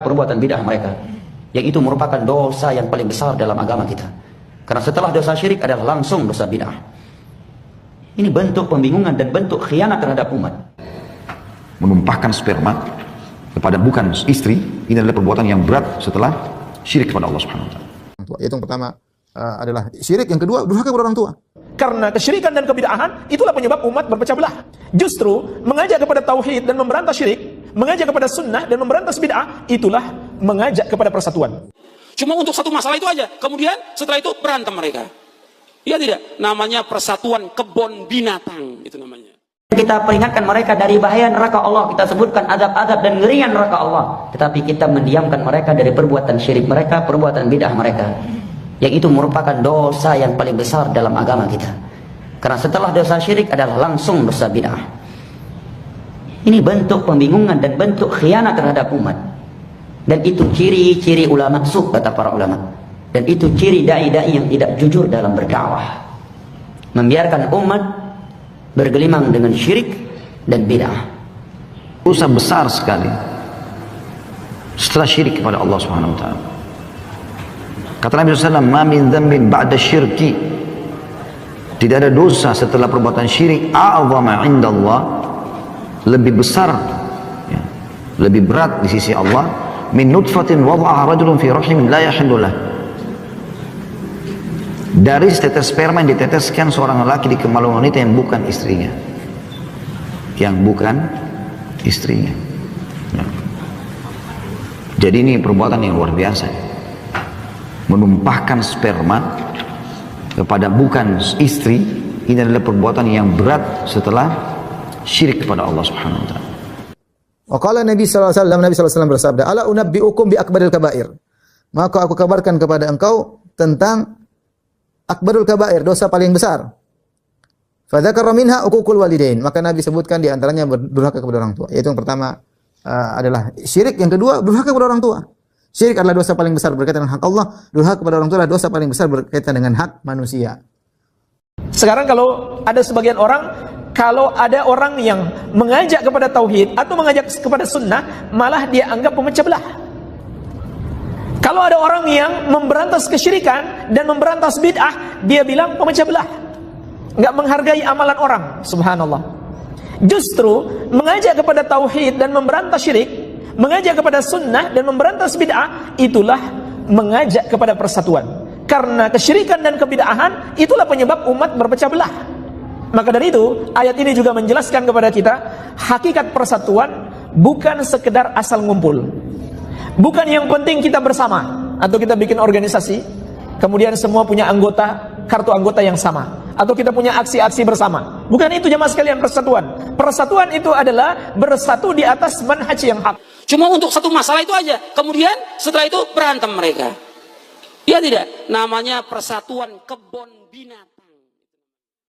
perbuatan bid'ah mereka, yang itu merupakan dosa yang paling besar dalam agama kita. Karena setelah dosa syirik adalah langsung dosa bid'ah. Ini bentuk pembingungan dan bentuk khianat terhadap umat. Menumpahkan sperma kepada bukan istri, ini adalah perbuatan yang berat setelah syirik kepada Allah Subhanahu wa taala. Yaitu yang pertama adalah syirik, yang kedua durhaka kepada orang tua. Karena kesyirikan dan kebid'ahan itulah penyebab umat berpecah belah. Justru mengajak kepada tauhid dan memberantas syirik, mengajak kepada sunnah dan memberantas bid'ah, itulah mengajak kepada persatuan. Cuma untuk satu masalah itu aja, kemudian setelah itu berantem mereka. Ya tidak, namanya persatuan kebun binatang, itu namanya. Kita peringatkan mereka dari bahaya neraka Allah, kita sebutkan azab-azab dan ngerian neraka Allah, tetapi kita mendiamkan mereka dari perbuatan syirik mereka, perbuatan bid'ah mereka, yang itu merupakan dosa yang paling besar dalam agama kita. Karena setelah dosa syirik adalah langsung dosa bid'ah. Ini bentuk pembingungan dan bentuk khianat terhadap umat. Dan itu ciri-ciri ulama suh, kata para ulama. Dan itu ciri dai-dai yang tidak jujur dalam berdakwah. Membiarkan umat bergelimang dengan syirik dan bid'ah. Dosa besar sekali setelah syirik kepada Allah Subhanahu wa taala. Kata Nabi SAW, "Ma min dzambin ba'da syirki." Tidak ada dosa setelah perbuatan syirik a'zama 'inda Allah, lebih besar, ya, lebih berat di sisi Allah, min nutfatin wada'aha rajulun fi rahimin la yahillu lah. Dari setetes sperma yang diteteskan seorang lelaki di kemaluan wanita yang bukan istrinya. Yang bukan istrinya. Ya. Jadi ini perbuatan yang luar biasa. Menumpahkan sperma kepada bukan istri, ini adalah perbuatan yang berat setelah syirik kepada Allah Subhanahu wa taala. Wa qala Nabi sallallahu alaihi wasallam bersabda, "Ala unabbiukum bi akbaril kabair." Maka aku kabarkan kepada engkau tentang akbarul kabair, dosa paling besar. Fa dzakara minha uququl walidain. Maka Nabi sebutkan di antaranya durhaka kepada orang tua. Yaitu yang pertama adalah syirik, yang kedua durhaka kepada orang tua. Syirik adalah dosa paling besar berkaitan dengan hak Allah, durhaka kepada orang tua adalah dosa paling besar berkaitan dengan hak manusia. Sekarang kalau ada sebagian orang, kalau ada orang yang mengajak kepada tauhid atau mengajak kepada sunnah, malah dia anggap pemecah belah. Kalau ada orang yang memberantas kesyirikan dan memberantas bid'ah, dia bilang pemecah belah, nggak menghargai amalan orang. Subhanallah. Justru mengajak kepada tauhid dan memberantas syirik, mengajak kepada sunnah dan memberantas bid'ah, itulah mengajak kepada persatuan. Karena kesyirikan dan kebid'ahan itulah penyebab umat berpecah belah. Maka dari itu, ayat ini juga menjelaskan kepada kita, hakikat persatuan bukan sekedar asal ngumpul. Bukan yang penting kita bersama, atau kita bikin organisasi, kemudian semua punya anggota, kartu anggota yang sama, atau kita punya aksi-aksi bersama. Bukan itu jemaah sekalian persatuan. Persatuan itu adalah bersatu di atas manhaj yang hak. Cuma untuk satu masalah itu aja, kemudian setelah itu berantem mereka. Ya tidak, namanya persatuan kebun binatang.